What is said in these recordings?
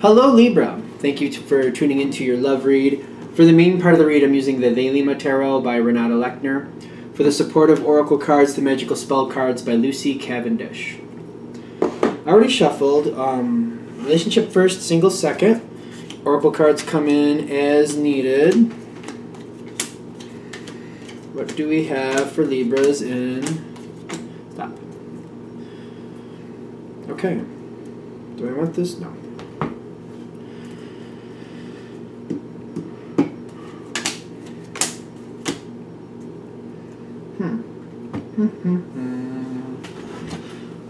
Hello Libra, thank you for tuning into your love read. For the main part of the read, I'm using the Lima Tarot by Renata Lechner. For the supportive oracle cards, the magical spell cards by Lucy Cavendish. I already shuffled. Relationship first, single second. Oracle cards come in as needed. What do we have for Libras in... Stop. Okay. Do I want this? No.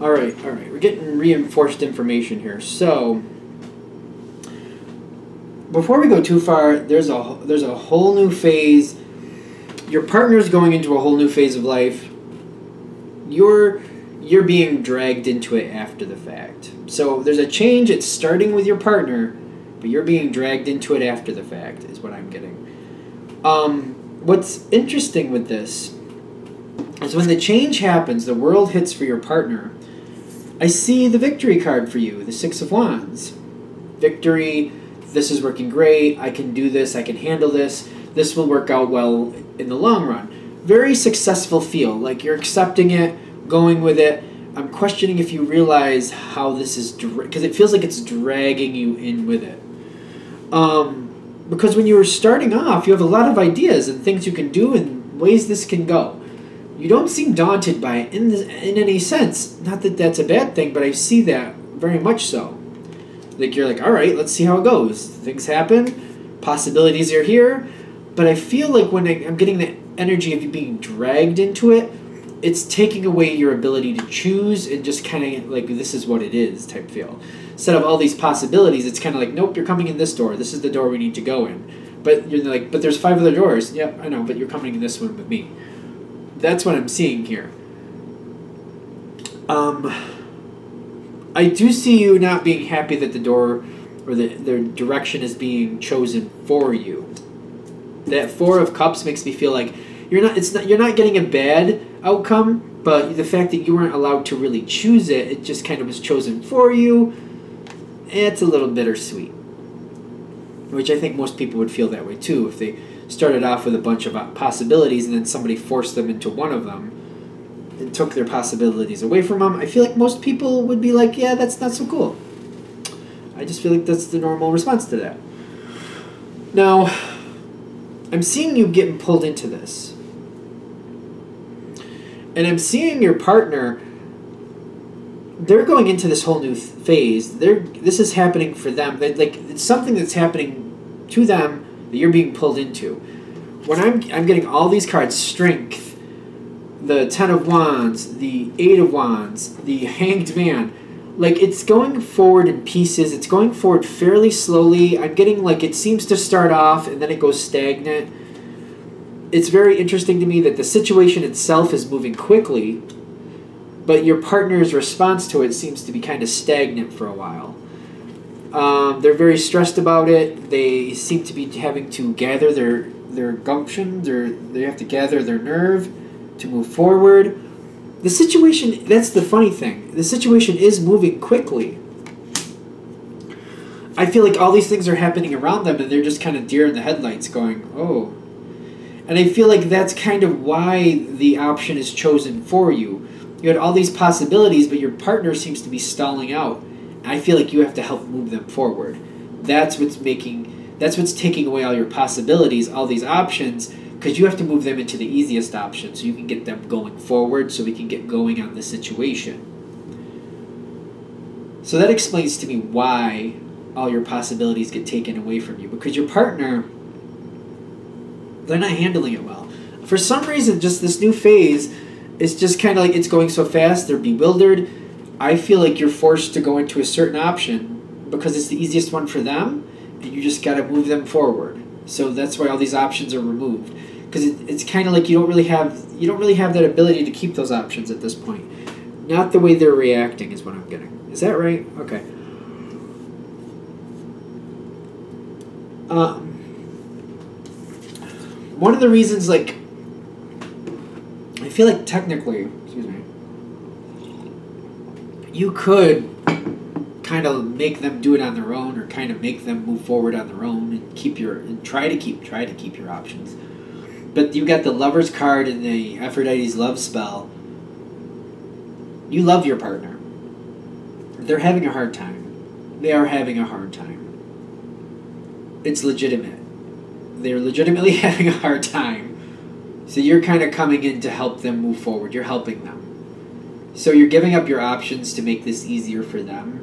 All right. We're getting reinforced information here. So, before we go too far, there's a whole new phase. Your partner's going into a whole new phase of life. You're being dragged into it after the fact. So there's a change. It's starting with your partner, but you're being dragged into it after the fact, is what I'm getting. What's interesting with this is when the change happens, the world hits for your partner, I see the victory card for you, the Six of Wands. Victory, this is working great, I can do this, I can handle this, this will work out well in the long run. Very successful feel, like you're accepting it, going with it. I'm questioning if you realize how this is, because it feels like it's dragging you in with it. Because when you were starting off, you have a lot of ideas and things you can do and ways this can go. You don't seem daunted by it in any sense. Not that that's a bad thing, but I see that very much so. Like you're like, all right, let's see how it goes. Things happen, possibilities are here, but I feel like when I'm getting the energy of you being dragged into it, it's taking away your ability to choose and just kind of like, this is what it is type feel. Instead of all these possibilities, it's kind of like, nope, you're coming in this door. This is the door we need to go in. But you're like, but there's 5 other doors. Yep, I know, but you're coming in this one with me. That's what I'm seeing here. I do see you not being happy that the door or the direction is being chosen for you. That 4 of Cups makes me feel like you're not getting a bad outcome, but the fact that you weren't allowed to really choose it, it just kind of was chosen for you. It's a little bittersweet. Which I think most people would feel that way too if they started off with a bunch of possibilities and then somebody forced them into one of them and took their possibilities away from them. I feel like most people would be like, yeah, that's not so cool. I just feel like that's the normal response to that. Now, I'm seeing you getting pulled into this. And I'm seeing your partner, they're going into this whole new phase. This is happening for them. Like, it's something that's happening to them that you're being pulled into. When I'm getting all these cards, Strength, the 10 of Wands, the 8 of Wands, the Hanged Man, like it's going forward in pieces. It's going forward fairly slowly. I'm getting like it seems to start off and then it goes stagnant. It's very interesting to me that the situation itself is moving quickly, but your partner's response to it seems to be kind of stagnant for a while. They're very stressed about it. They seem to be having to gather their gumption. They have to gather their nerve to move forward. The situation, that's the funny thing. The situation is moving quickly. I feel like all these things are happening around them and they're just kind of deer in the headlights going, oh. And I feel like that's kind of why the option is chosen for you. You had all these possibilities, but your partner seems to be stalling out. I feel like you have to help move them forward. That's what's taking away all your possibilities, all these options, because you have to move them into the easiest option so you can get them going forward so we can get going on the situation. So that explains to me why all your possibilities get taken away from you, because your partner, they're not handling it well. For some reason, just this new phase is just kind of like it's going so fast, they're bewildered. I feel like you're forced to go into a certain option because it's the easiest one for them, and you just got to move them forward. So that's why all these options are removed, because it's kind of like you don't really have that ability to keep those options at this point. Not the way they're reacting is what I'm getting. Is that right? Okay. One of the reasons, like, I feel like technically, excuse me, you could kind of make them do it on their own, or kind of make them move forward on their own, and try to keep your options. But you got the Lover's card and the Aphrodite's love spell. You love your partner. They're having a hard time. They are having a hard time. It's legitimate. They're legitimately having a hard time. So you're kind of coming in to help them move forward. You're helping them. So you're giving up your options to make this easier for them.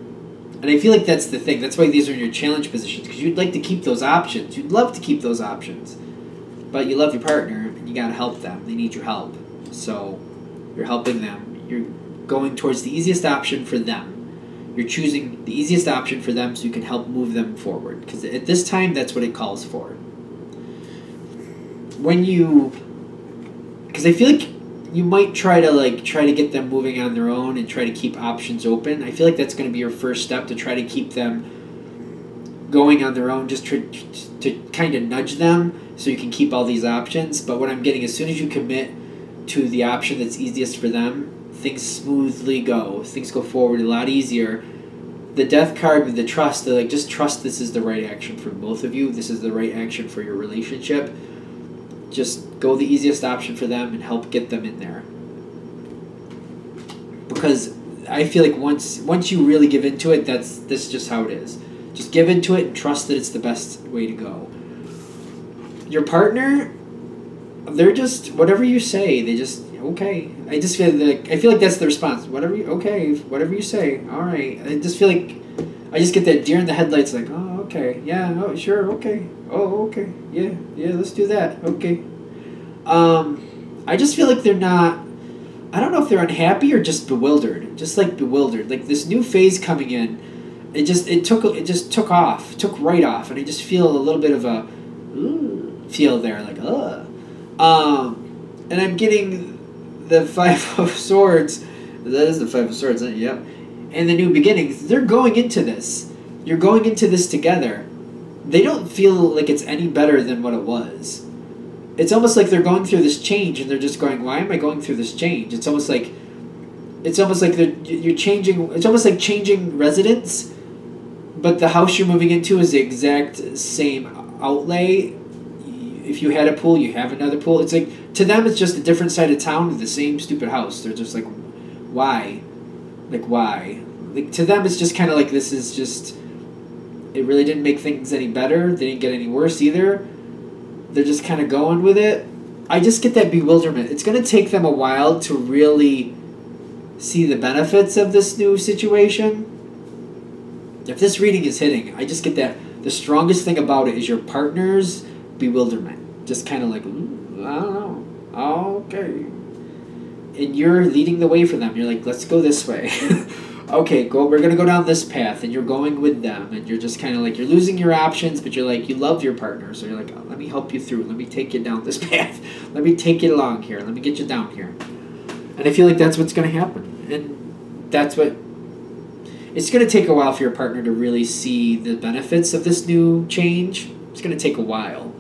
And I feel like that's the thing. That's why these are in your challenge positions, because you'd like to keep those options. You'd love to keep those options. But you love your partner, and you got to help them. They need your help. So you're helping them. You're going towards the easiest option for them. You're choosing the easiest option for them so you can help move them forward. Because at this time, that's what it calls for. Because I feel like you might try to get them moving on their own and try to keep options open. I feel like that's going to be your first step, to try to keep them going on their own, just to kind of nudge them so you can keep all these options. But what I'm getting, as soon as you commit to the option that's easiest for them, things smoothly go. Things go forward a lot easier. The Death card with the trust, they're like, just trust this is the right action for both of you. This is the right action for your relationship. Just go the easiest option for them and help get them in there. Because I feel like once you really give into it, that's just how it is. Just give into it and trust that it's the best way to go. Your partner, they're just, whatever you say, they just, okay. I feel like that's the response. Whatever you say, all right. I just feel like, I just get that deer in the headlights, like, oh, okay, yeah, oh, sure, okay, oh, okay, yeah, let's do that, okay. I just feel like they're not, I don't know if they're unhappy or just bewildered, like this new phase coming in, it just took right off, and I just feel a little bit of a feel there, like, and I'm getting the Five of Swords, that is the Five of Swords, yep, and the new beginnings. They're going into this. You're going into this together. They don't feel like it's any better than what it was. It's almost like they're going through this change, and they're just going, why am I going through this change? It's almost like you're changing. It's almost like changing residence, but the house you're moving into is the exact same outlay. If you had a pool, you have another pool. It's like, to them, it's just a different side of town with the same stupid house. They're just like, why? Like, why? Like, to them, it's just kind of like, this is just, it really didn't make things any better. They didn't get any worse either. They're just kind of going with it. I just get that bewilderment. It's going to take them a while to really see the benefits of this new situation. If this reading is hitting, I just get that the strongest thing about it is your partner's bewilderment. Just kind of like, I don't know. Okay. And you're leading the way for them. You're like, let's go this way. Okay, we're going to go down this path, and you're going with them, and you're just kind of like, you're losing your options, but you're like, you love your partner, so you're like, oh, let me help you through. Let me take you down this path. Let me take you along here. Let me get you down here. And I feel like that's what's going to happen. And that's what, it's going to take a while for your partner to really see the benefits of this new change. It's going to take a while.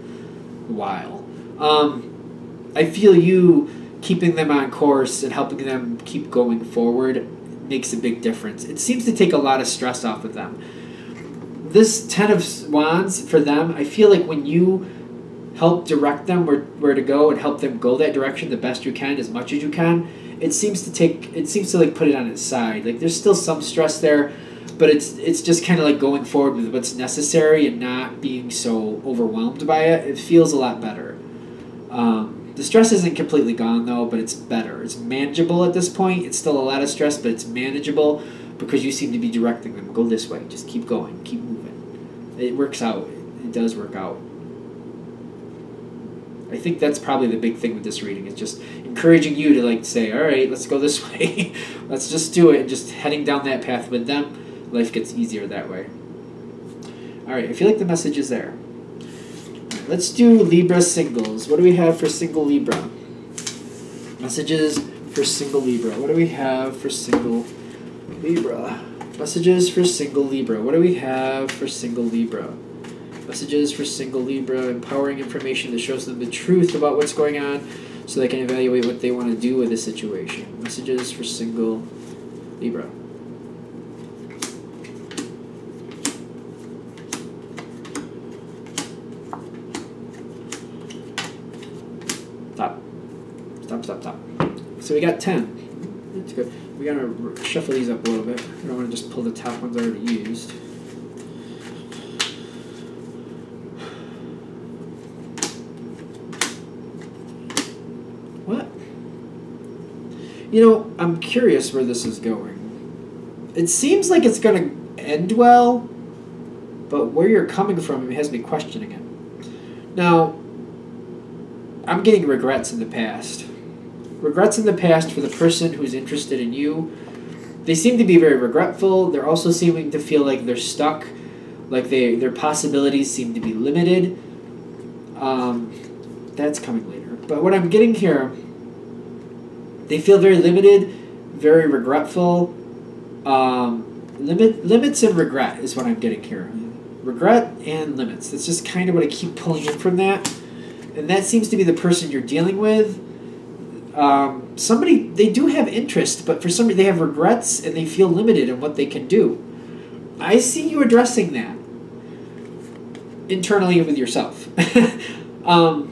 I feel you keeping them on course and helping them keep going forward makes a big difference. It seems to take a lot of stress off of them. This Ten of Wands, for them, I feel like when you help direct them where to go and help them go that direction the best you can, as much as you can, it seems to like put it on its side. Like, there's still some stress there, but it's just kind of like going forward with what's necessary and not being so overwhelmed by it. It feels a lot better. The stress isn't completely gone, though, but it's better. It's manageable at this point. It's still a lot of stress, but it's manageable because you seem to be directing them. Go this way. Just keep going. Keep moving. It works out. It does work out. I think that's probably the big thing with this reading. It's just encouraging you to, like, say, all right, let's go this way. Let's just do it. And just heading down that path with them, life gets easier that way. All right, I feel like the message is there. Let's do Libra singles. What do we have for single Libra? Messages for single Libra. What do we have for single Libra? Messages for single Libra. What do we have for single Libra? Messages for single Libra. Empowering information that shows them the truth about what's going on so they can evaluate what they want to do with the situation. Messages for single Libra. Top, top, top. So we got 10. That's good. We gotta shuffle these up a little bit. I don't want to just pull the top ones I already used. What? You know, I'm curious where this is going. It seems like it's gonna end well, but where you're coming from has me questioning it. Now, I'm getting regrets in the past. Regrets in the past for the person who's interested in you. They seem to be very regretful. They're also seeming to feel like they're stuck, like their possibilities seem to be limited. That's coming later. But what I'm getting here, they feel very limited, very regretful. Limits and regret is what I'm getting here. Regret and limits. That's just kind of what I keep pulling in from that. And that seems to be the person you're dealing with. Somebody, they do have interest, but for some reason they have regrets and they feel limited in what they can do. I see you addressing that internally with yourself. Or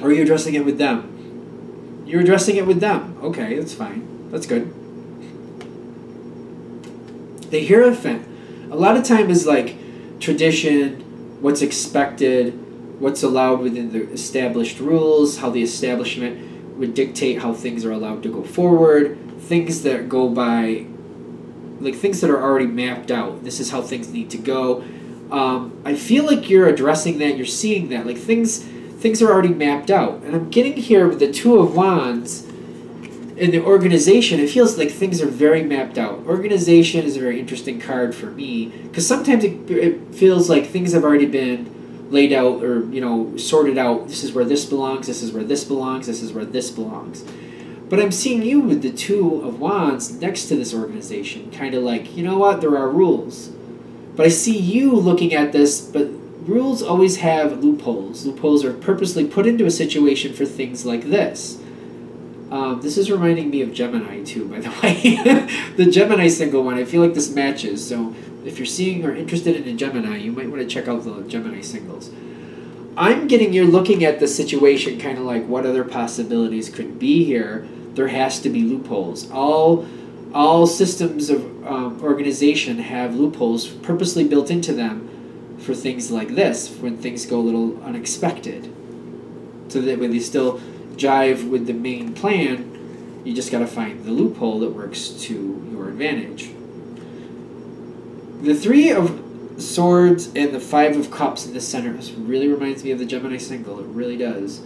are you addressing it with them? You're addressing it with them. Okay, that's fine. That's good. The Hierophant, a lot of time is like tradition, what's expected, what's allowed within the established rules, how the establishment would dictate how things are allowed to go forward, things that go by, like things that are already mapped out. This is how things need to go. I feel like you're addressing that, you're seeing that, like things are already mapped out. And I'm getting here with the Two of Wands in the organization, it feels like things are very mapped out. Organization is a very interesting card for me, because sometimes it feels like things have already been laid out or, you know, sorted out. This is where this belongs, this is where this belongs, this is where this belongs. But I'm seeing you with the Two of Wands next to this organization, kind of like, you know what, there are rules. But I see you looking at this, but rules always have loopholes. Loopholes are purposely put into a situation for things like this. This is reminding me of Gemini too, by the way. The Gemini single one, I feel like this matches. So if you're seeing or interested in a Gemini, you might want to check out the Gemini singles. I'm getting you're looking at the situation kind of like what other possibilities could be here. There has to be loopholes. All systems of organization have loopholes purposely built into them for things like this, when things go a little unexpected. So that when they still jive with the main plan, you just got to find the loophole that works to your advantage. The Three of Swords and the Five of Cups in the center, this really reminds me of the Gemini single. It really does.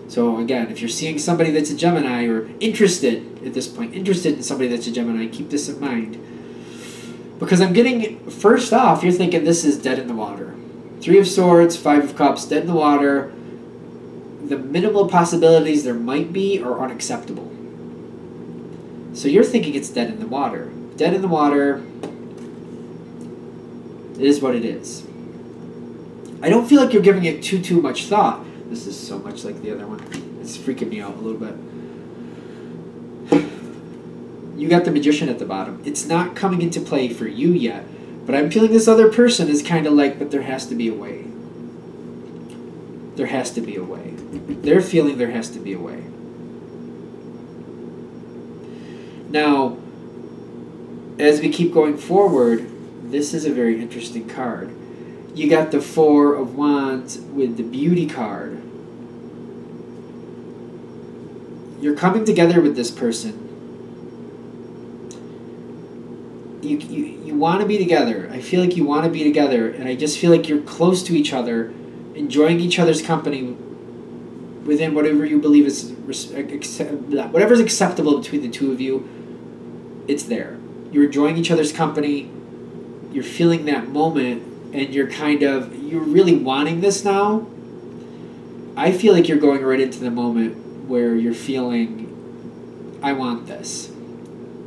So again, if you're seeing somebody that's a Gemini, or interested at this point, interested in somebody that's a Gemini, keep this in mind. Because I'm getting, first off, you're thinking this is dead in the water. Three of Swords, Five of Cups, dead in the water. The minimal possibilities there might be are unacceptable. So you're thinking it's dead in the water. Dead in the water, it is what it is. I don't feel like you're giving it too much thought. This is so much like the other one. It's freaking me out a little bit. You got the Magician at the bottom. It's not coming into play for you yet, but I'm feeling this other person is kind of like, but there has to be a way. There has to be a way. They're feeling there has to be a way. Now, as we keep going forward, this is a very interesting card. You got the Four of Wands with the Beauty card. You're coming together with this person. You want to be together. I feel like you want to be together, and I just feel like you're close to each other, enjoying each other's company within whatever you believe is whatever's acceptable between the two of you. It's there. You're enjoying each other's company. You're feeling that moment, and you're really wanting this now. I feel like you're going right into the moment where you're feeling, I want this.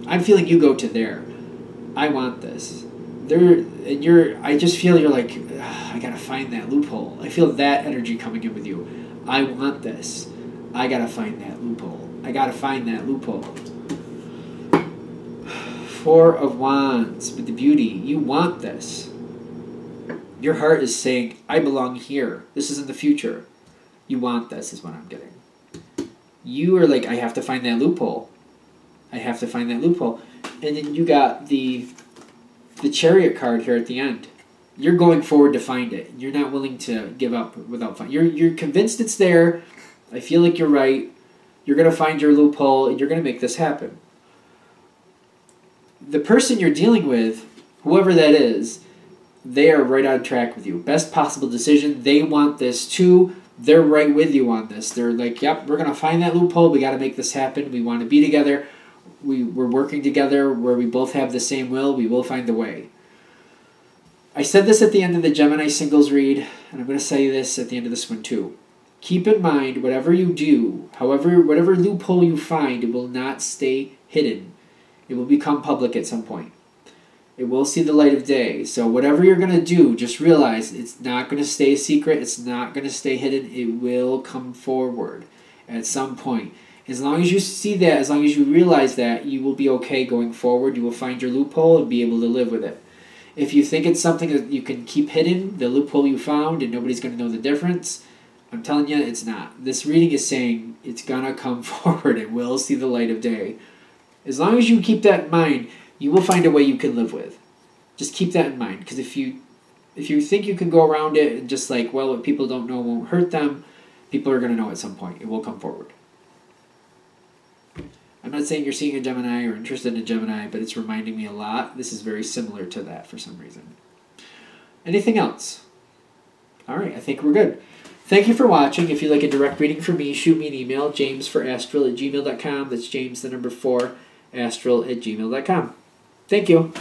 I'm feeling you go to there. I want this. I just feel you're like, I gotta find that loophole. I feel that energy coming in with you. I want this. I gotta find that loophole. I gotta find that loophole. Four of Wands with the Beauty. You want this. Your heart is saying, I belong here. This is in the future. You want this is what I'm getting. You are like, I have to find that loophole. I have to find that loophole. And then you got the Chariot card here at the end. You're going forward to find it. You're not willing to give up without finding. You're convinced it's there. I feel like you're right. You're going to find your loophole, and you're going to make this happen. The person you're dealing with, whoever that is, they are right on track with you. Best possible decision. They want this too. They're right with you on this. They're like, yep, we're going to find that loophole. We got to make this happen. We want to be together. We're working together where we both have the same will. We will find a way. I said this at the end of the Gemini singles read, and I'm going to say this at the end of this one too. Keep in mind, whatever you do, whatever loophole you find, it will not stay hidden. It will become public at some point. It will see the light of day. So whatever you're going to do, just realize it's not going to stay a secret. It's not going to stay hidden. It will come forward at some point. As long as you see that, as long as you realize that, you will be okay going forward. You will find your loophole and be able to live with it. If you think it's something that you can keep hidden, the loophole you found, and nobody's going to know the difference, I'm telling you, it's not. This reading is saying it's going to come forward. It will see the light of day. As long as you keep that in mind, you will find a way you can live with. Just keep that in mind. Because if you think you can go around it and just like, well, what people don't know won't hurt them, people are going to know at some point. It will come forward. I'm not saying you're seeing a Gemini or interested in a Gemini, but it's reminding me a lot. This is very similar to that for some reason. Anything else? All right, I think we're good. Thank you for watching. If you'd like a direct reading from me, shoot me an email, jamesforastral@gmail.com. That's James, the number 4, astral@gmail.com. Thank you.